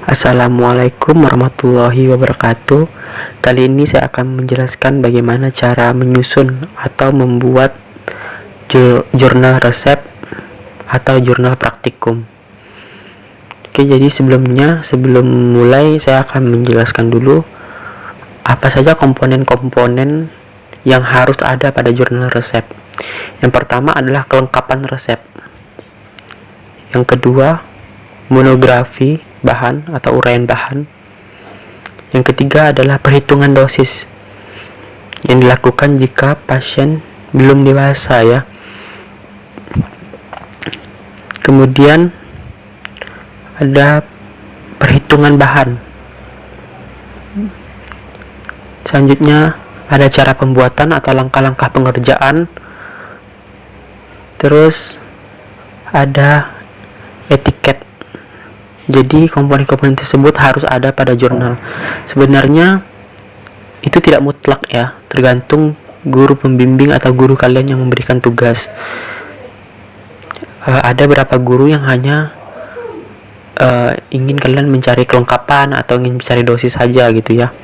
Assalamualaikum warahmatullahi wabarakatuh. Kali ini saya akan menjelaskan bagaimana cara menyusun atau membuat jurnal resep atau jurnal praktikum. Oke, jadi sebelum mulai saya akan menjelaskan dulu apa saja komponen-komponen yang harus ada pada jurnal resep. Yang pertama adalah kelengkapan resep. Yang kedua, monografi bahan atau uraian bahan. Yang ketiga adalah perhitungan dosis yang dilakukan jika pasien belum dewasa ya. Kemudian ada perhitungan bahan. Selanjutnya ada cara pembuatan atau langkah-langkah pengerjaan. Terus ada etiket. Jadi komponen-komponen tersebut harus ada pada jurnal. Sebenarnya itu tidak mutlak ya, tergantung guru pembimbing atau guru kalian yang memberikan tugas. Ada beberapa guru yang hanya ingin kalian mencari kelengkapan atau ingin mencari dosis saja gitu ya.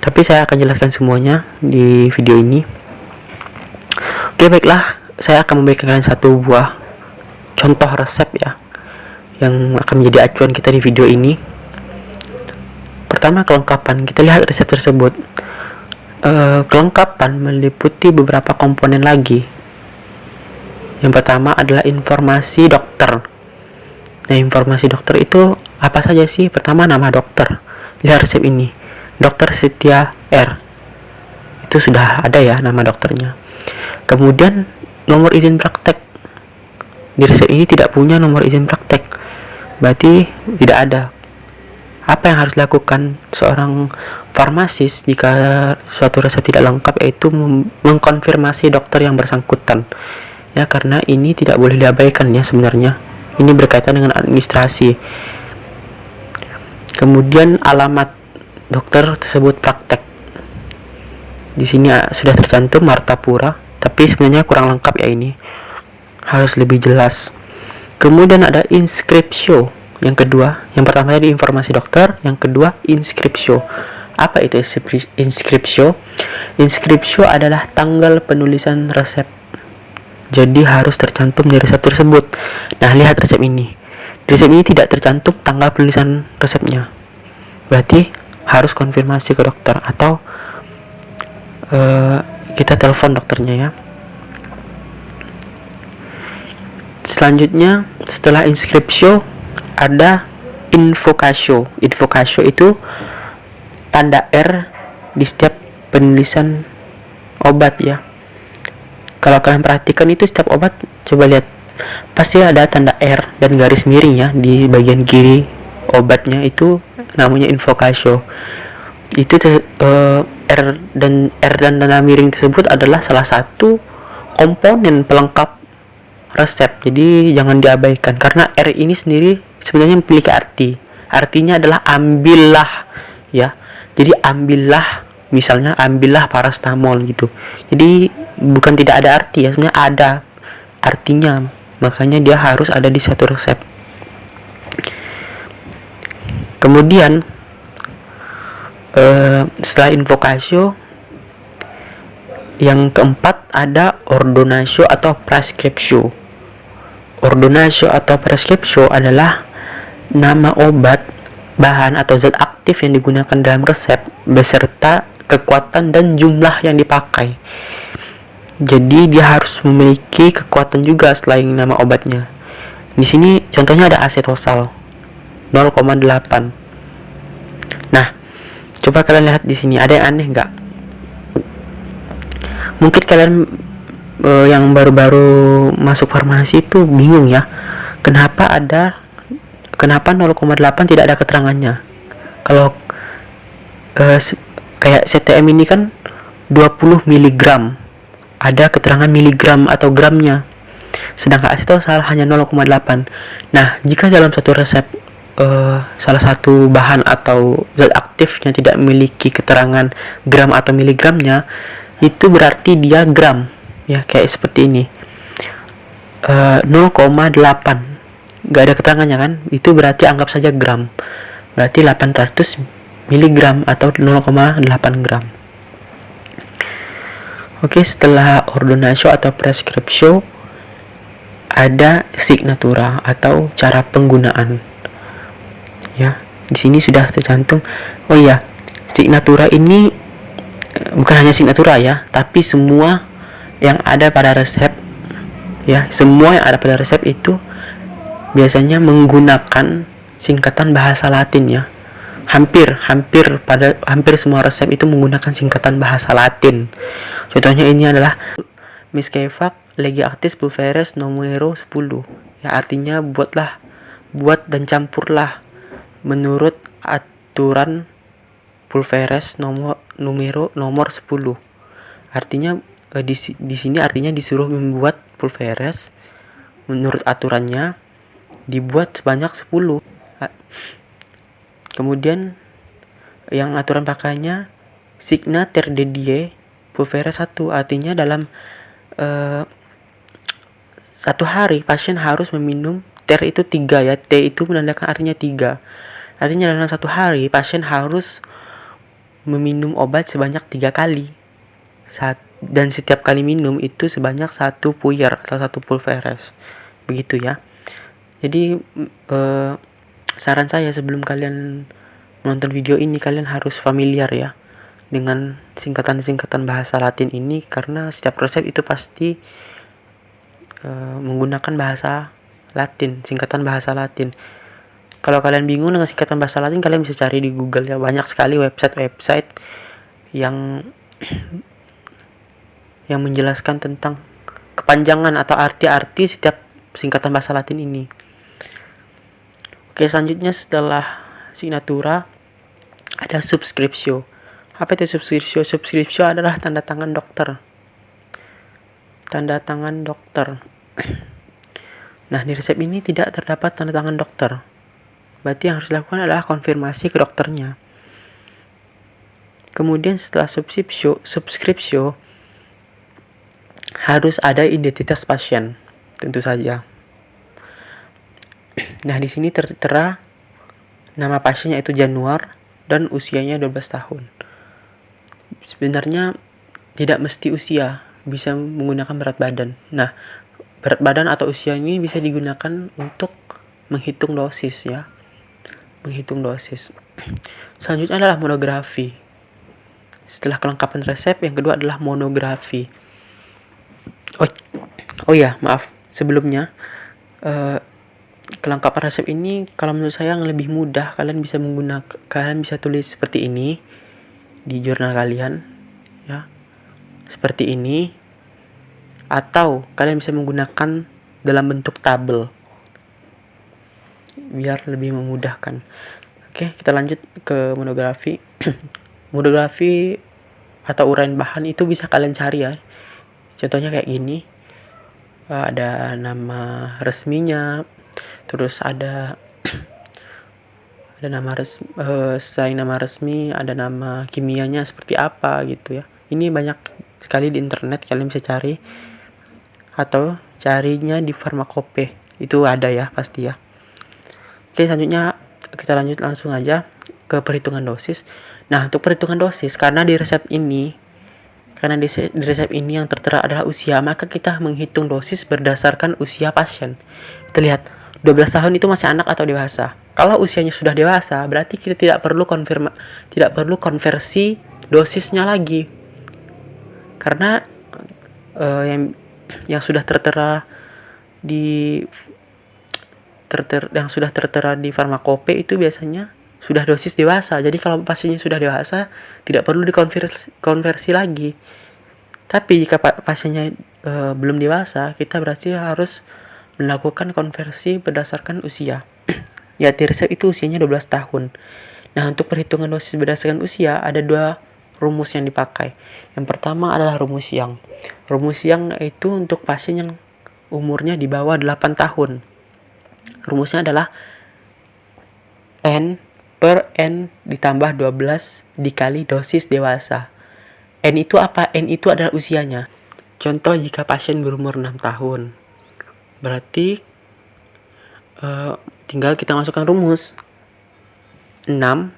Tapi saya akan jelaskan semuanya di video ini. Oke, baiklah, saya akan memberikan kalian satu buah contoh resep ya, yang akan menjadi acuan kita di video ini. Pertama, kelengkapan. Kita lihat resep tersebut. Kelengkapan meliputi beberapa komponen lagi. Yang pertama adalah informasi dokter. Nah, informasi dokter itu apa saja sih? Pertama, nama dokter. Lihat resep ini. Dokter Setia R. Itu sudah ada ya nama dokternya. Kemudian nomor izin praktek. Di resep ini tidak punya nomor izin praktek, berarti tidak ada. Apa yang harus dilakukan seorang farmasis jika suatu resep tidak lengkap, yaitu mengkonfirmasi dokter yang bersangkutan ya, karena ini tidak boleh diabaikan ya sebenarnya. Ini berkaitan dengan administrasi. Kemudian alamat dokter tersebut praktek. Di sini sudah tercantum Martapura, tapi sebenarnya kurang lengkap ya, ini harus lebih jelas. Kemudian ada inskripsio. Yang kedua, yang pertama tadi informasi dokter, yang kedua inskripsio. Apa itu inskripsio? Inskripsio adalah tanggal penulisan resep. Jadi harus tercantum di resep tersebut. Nah, lihat resep ini. Di resep ini tidak tercantum tanggal penulisan resepnya. Berarti harus konfirmasi ke dokter atau kita telepon dokternya ya. Selanjutnya, setelah inskripsio ada invokasio. Invokasio itu tanda R di setiap penulisan obat ya. Kalau kalian perhatikan itu setiap obat, coba lihat, pasti ada tanda R dan garis miring ya di bagian kiri obatnya, itu namanya invokasio. Itu R dan tanda miring tersebut adalah salah satu komponen pelengkap resep, jadi jangan diabaikan, karena R ini sendiri sebenarnya memiliki arti. Artinya adalah ambillah ya. Jadi ambillah, misalnya ambillah paracetamol gitu. Jadi bukan tidak ada arti ya, sebenarnya ada artinya, makanya dia harus ada di satu resep. Kemudian setelah invokasio, yang keempat ada ordonasio atau preskripsio. Ordonasio atau preskripsio adalah nama obat, bahan atau zat aktif yang digunakan dalam resep beserta kekuatan dan jumlah yang dipakai. Jadi dia harus memiliki kekuatan juga selain nama obatnya. Di sini contohnya ada asetosal 0,8. Nah, coba kalian lihat di sini, ada yang aneh nggak? Mungkin kalian yang baru-baru masuk farmasi itu bingung ya, kenapa 0,8 tidak ada keterangannya. Kalau kayak CTM ini kan 20 mg, ada keterangan miligram atau gramnya, sedangkan asetosal hanya 0,8. Nah, jika dalam satu resep salah satu bahan atau zat aktif yang tidak memiliki keterangan gram atau miligramnya, itu berarti dia gram ya, kayak seperti ini. 0,8 nggak ada keterangannya kan, itu berarti anggap saja gram. berarti 800 mg atau 0,8 gram. Oke, setelah ordonatio atau prescriptio ada signatura atau cara penggunaan. Ya, di sini sudah tercantum. Oh iya, signatura ini bukan hanya signatura ya, tapi semua yang ada pada resep ya, semua yang ada pada resep itu biasanya menggunakan singkatan bahasa Latin ya. Hampir semua resep itu menggunakan singkatan bahasa Latin. Contohnya ini adalah miscevac legi actis pulveris numero 10. Ya, artinya buat dan campurlah menurut aturan pulveris nomor 10. Artinya di sini artinya disuruh membuat pulveris menurut aturannya dibuat sebanyak 10. Kemudian yang aturan pakainya signa ter dedie pulveris 1, artinya dalam satu hari pasien harus meminum, ter itu 3 ya, T itu menandakan artinya 3. Artinya dalam satu hari pasien harus meminum obat sebanyak 3 kali. Dan setiap kali minum itu sebanyak 1 puyer atau 1 pulveris. Begitu ya. Jadi saran saya sebelum kalian menonton video ini, kalian harus familiar ya dengan singkatan-singkatan bahasa Latin ini, karena setiap resep itu pasti menggunakan bahasa Latin, singkatan bahasa Latin. Kalau kalian bingung dengan singkatan bahasa Latin, kalian bisa cari di Google ya. Banyak sekali website yang menjelaskan tentang kepanjangan atau arti-arti setiap singkatan bahasa Latin ini. Oke, selanjutnya setelah signatura ada subscriptio. Apa itu subscriptio? Subscriptio adalah tanda tangan dokter. Tanda tangan dokter. Nah, di resep ini tidak terdapat tanda tangan dokter. Berarti yang harus dilakukan adalah konfirmasi ke dokternya. Kemudian setelah subscriptio harus ada identitas pasien, tentu saja. Nah, di sini tertera nama pasiennya itu Januar dan usianya 12 tahun. Sebenarnya tidak mesti usia, bisa menggunakan berat badan. Nah, berat badan atau usia ini bisa digunakan untuk menghitung dosis ya. Menghitung dosis. Selanjutnya adalah monografi. Setelah kelengkapan resep, yang kedua adalah monografi. Oh ya, maaf. Sebelumnya kelengkapan resep ini kalau menurut saya yang lebih mudah, kalian bisa tulis seperti ini di jurnal kalian ya, seperti ini, atau kalian bisa menggunakan dalam bentuk tabel biar lebih memudahkan. Oke, kita lanjut ke monografi. Monografi atau uraian bahan itu bisa kalian cari ya, contohnya kayak gini. Ada nama resminya, terus ada nama resmi, selain nama resmi ada nama kimianya seperti apa gitu ya. Ini banyak sekali di internet, kalian bisa cari atau carinya di Farmakope, itu ada ya pasti ya. Oke, selanjutnya kita lanjut langsung aja ke perhitungan dosis. Nah, untuk perhitungan dosis, karena di resep ini yang tertera adalah usia, maka kita menghitung dosis berdasarkan usia pasien. Kita lihat 12 tahun itu masih anak atau dewasa. Kalau usianya sudah dewasa, berarti kita tidak perlu konversi dosisnya lagi. Karena yang sudah tertera di Farmakope itu biasanya sudah dosis dewasa. Jadi kalau pasiennya sudah dewasa, tidak perlu dikonversi lagi. Tapi jika pasiennya belum dewasa, kita berarti harus melakukan konversi berdasarkan usia. Ya, di resep itu usianya 12 tahun. Nah, untuk perhitungan dosis berdasarkan usia, ada 2 rumus yang dipakai. Yang pertama adalah rumus Young. Rumus Young itu untuk pasien yang umurnya di bawah 8 tahun. Rumusnya adalah N per N ditambah 12 dikali dosis dewasa. N itu apa? N itu adalah usianya. Contoh, jika pasien berumur 6 tahun, berarti tinggal kita masukkan rumus. 6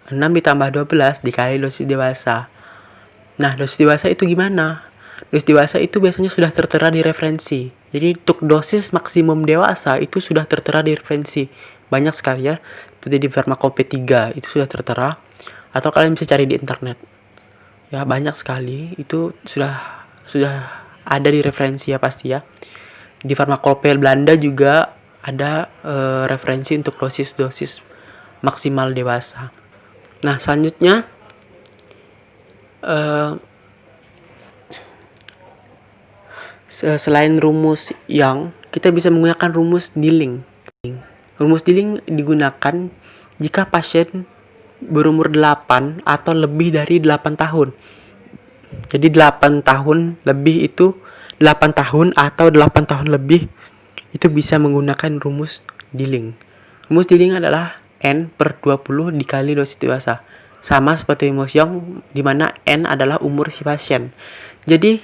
ditambah 12 dikali dosis dewasa. Nah, dosis dewasa itu gimana? Dosis dewasa itu biasanya sudah tertera di referensi. Jadi untuk dosis maksimum dewasa itu sudah tertera di referensi. Banyak sekali ya, seperti di Farmakope 3 itu sudah tertera. Atau kalian bisa cari di internet. Ya, banyak sekali itu sudah ada di referensi ya pasti ya. Di Farmakope Belanda juga ada referensi untuk dosis-dosis maksimal dewasa. Nah, selanjutnya selain rumus Young, kita bisa menggunakan rumus Dilling. Rumus Dilling digunakan jika pasien berumur 8 atau lebih dari 8 tahun. Jadi 8 tahun lebih itu 8 tahun atau 8 tahun lebih itu bisa menggunakan rumus Dilling. Rumus Dilling adalah N per 20 dikali dosis dewasa. Sama seperti rumus Young, di mana N adalah umur si pasien. Jadi,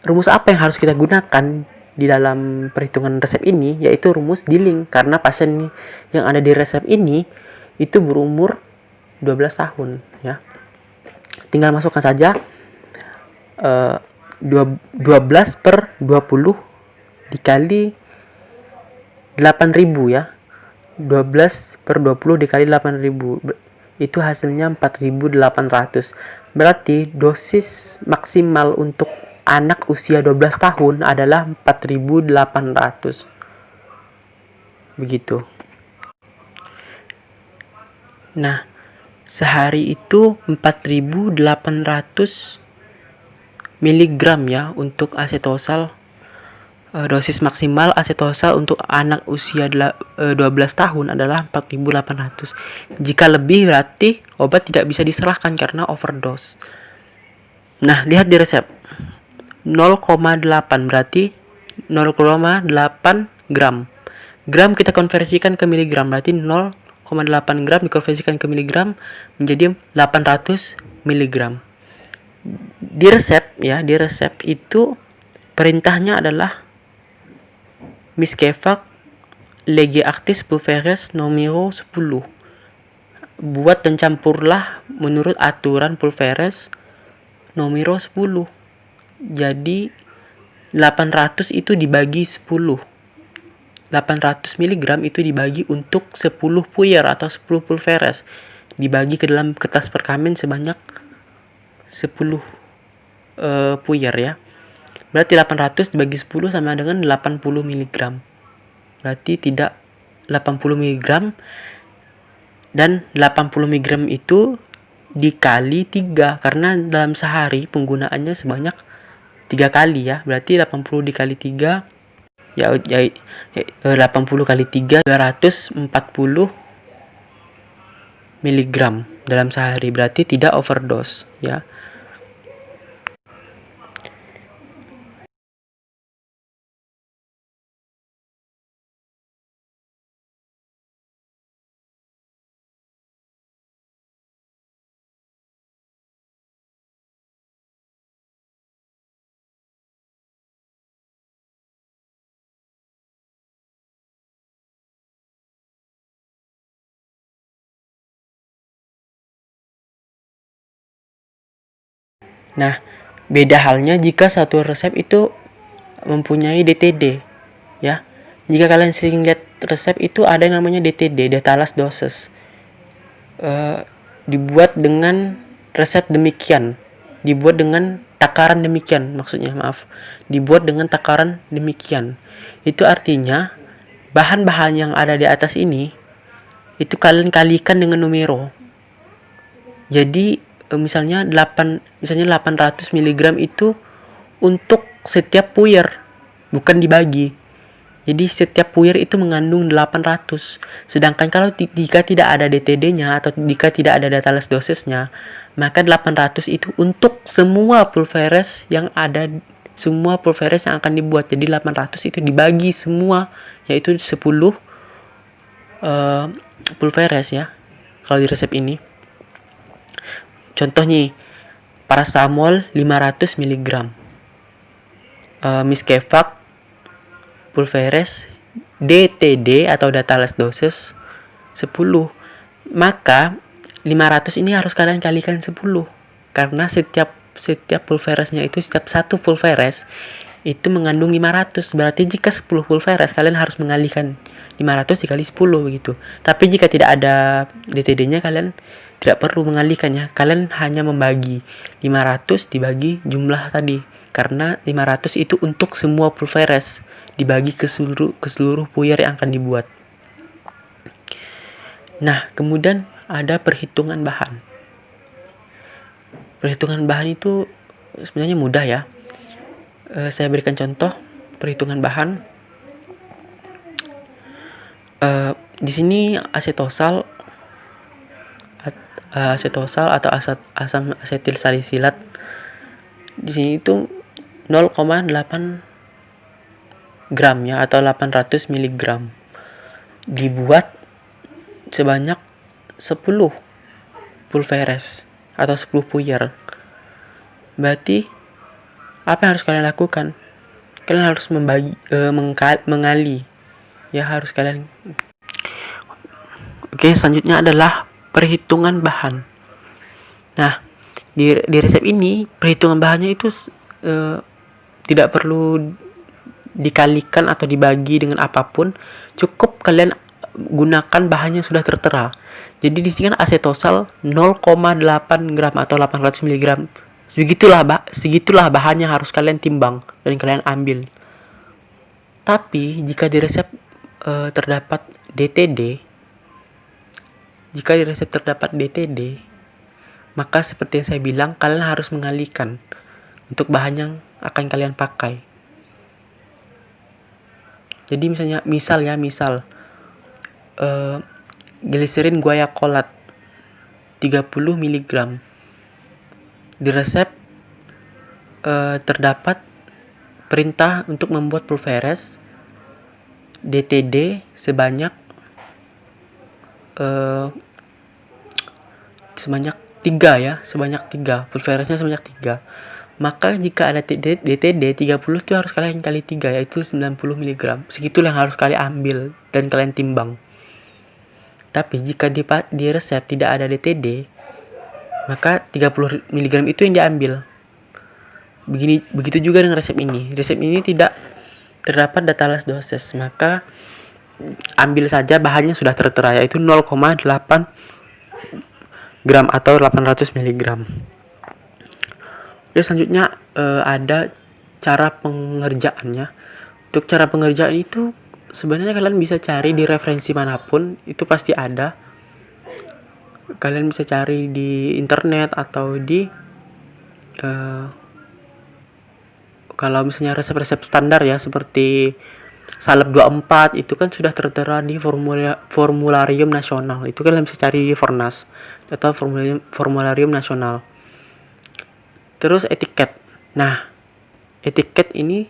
rumus apa yang harus kita gunakan di dalam perhitungan resep ini? Yaitu rumus Dilling. Karena pasien yang ada di resep ini itu berumur 12 tahun. Ya. Tinggal masukkan saja 12 per 20 dikali 8.000 ya. 12 per 20 dikali 8.000 itu hasilnya 4.800. Berarti dosis maksimal untuk anak usia 12 tahun adalah 4.800. Begitu. Nah, sehari itu 4.800 miligram ya untuk asetosal. Dosis maksimal asetosal untuk anak usia 12 tahun adalah 4.800. Jika lebih berarti obat tidak bisa diserahkan karena overdose. Nah, lihat di resep. 0,8 berarti 0,8 gram. Gram kita konversikan ke miligram, berarti 0,8 gram dikonversikan ke miligram menjadi 800 miligram. Di resep itu perintahnya adalah Miskevac Lege Actis Pulveres nomor 10. Buat dan campurlah menurut aturan Pulveres nomor 10. Jadi 800 itu dibagi 10. 800 mg itu dibagi untuk 10 puyer atau 10 Pulveres. Dibagi ke dalam kertas perkamen sebanyak 10 puyer ya. Berarti 800 dibagi 10 sama dengan 80 mg. Berarti tidak 80 mg dan 80 mg itu dikali 3 karena dalam sehari penggunaannya sebanyak 3 kali ya. Berarti 80 dikali 3 ya 80 kali 3 240 mg dalam sehari. Berarti tidak overdose ya. Nah, beda halnya jika satu resep itu mempunyai DTD ya. Jika kalian sering lihat resep itu ada yang namanya DTD, data last doses. Dibuat dengan resep demikian, dibuat dengan takaran demikian, maksudnya maaf, dibuat dengan takaran demikian. Itu artinya bahan-bahan yang ada di atas ini itu kalian kalikan dengan numero. Jadi misalnya 800 mg itu untuk setiap puyer, bukan dibagi. Jadi setiap puyer itu mengandung 800. Sedangkan kalau jika tidak ada DTD-nya atau jika tidak ada data less dosesnya, maka 800 itu untuk semua Pulveres yang ada, semua Pulveres yang akan dibuat. Jadi 800 itu dibagi semua, yaitu 10 Pulveres ya. Kalau di resep ini. Contoh nih, paracetamol 500 mg. Miskevac Pulveres DTD atau data less doses 10. Maka 500 ini harus kalian kalikan 10, karena setiap pulveresnya itu, setiap satu pulveres itu mengandung 500. Berarti jika 10 pulveres, kalian harus mengalihkan 500 dikali 10 begitu. Tapi jika tidak ada DTD-nya, kalian tidak perlu mengalihkannya. Kalian hanya membagi 500 dibagi jumlah tadi, karena 500 itu untuk semua pulveres dibagi ke seluruh puyer yang akan dibuat. Nah, kemudian ada perhitungan bahan. Perhitungan bahan itu sebenarnya mudah ya. Saya berikan contoh perhitungan bahan. Di sini asetosal atau asam asetil salisilat di sini itu 0,8 gram ya, atau 800 mg, dibuat sebanyak 10 pulveres atau 10 puyer. Berarti apa yang harus kalian lakukan? Kalian harus mengali ya, harus kalian. Oke, selanjutnya adalah perhitungan bahan. Nah, di resep ini perhitungan bahannya itu tidak perlu dikalikan atau dibagi dengan apapun, cukup kalian gunakan bahannya sudah tertera. Jadi di sini kan asetosal 0,8 gram atau 800 mg. Segitulah bahannya harus kalian timbang dan kalian ambil. Tapi jika di resep terdapat DTD, maka seperti yang saya bilang, kalian harus mengalihkan untuk bahan yang akan kalian pakai. Jadi misal gliserin guaiacolat 30 mg. Di resep terdapat perintah untuk membuat pulveres DTD sebanyak 3, pulveresnya sebanyak 3. Maka jika ada DTD 30 itu harus kalian kali 3, yaitu 90 mg. Segitulah yang harus kalian ambil dan kalian timbang. Tapi jika di resep tidak ada DTD, maka 30 mg itu yang diambil. Begitu juga dengan resep ini. Resep ini tidak terdapat data last doses, maka ambil saja bahannya sudah tertera, yaitu 0,8 gram atau 800 mg. Oke, selanjutnya ada cara pengerjaannya. Untuk cara pengerjaan itu sebenarnya kalian bisa cari di referensi manapun, itu pasti ada. Kalian bisa cari di internet atau di kalau misalnya resep-resep standar ya, seperti Salep 24 itu kan sudah tertera di formularium nasional. Itu kalian bisa cari di Fornas atau formularium nasional. Terus etiket. Nah, etiket ini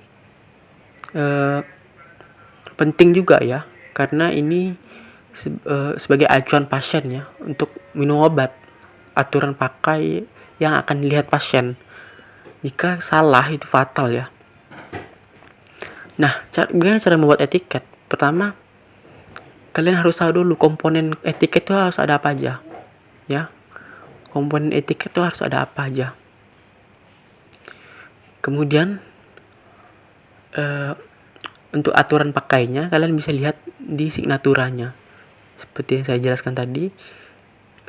penting juga ya, karena ini sebagai acuan pasien ya untuk minum obat. Aturan pakai yang akan dilihat pasien. Jika salah itu fatal ya. Nah, gimana cara membuat etiket? Pertama, kalian harus tahu dulu komponen etiket itu harus ada apa aja. Ya. Komponen etiket itu harus ada apa aja. Kemudian untuk aturan pakainya kalian bisa lihat di signaturanya. Seperti yang saya jelaskan tadi.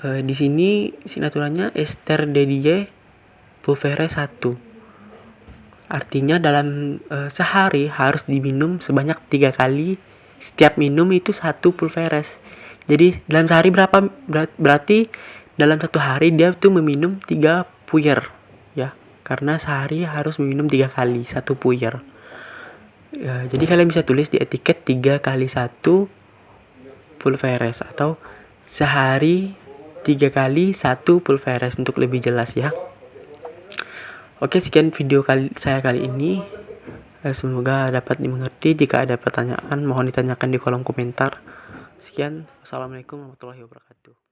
Di sini signaturanya ester DDY pulveres 1. Artinya dalam sehari harus diminum sebanyak 3 kali. Setiap minum itu 1 pulveres. Jadi dalam sehari berarti dalam 1 hari dia tuh meminum 3 puyer ya. Karena sehari harus meminum 3 kali 1 puyer. Ya, jadi kalian bisa tulis di etiket 3 kali 1 pulveres atau sehari 3 kali 1 pulveres untuk lebih jelas ya. Oke, sekian video saya kali ini. Semoga dapat dimengerti. Jika ada pertanyaan mohon ditanyakan di kolom komentar. Sekian, wassalamualaikum warahmatullahi wabarakatuh.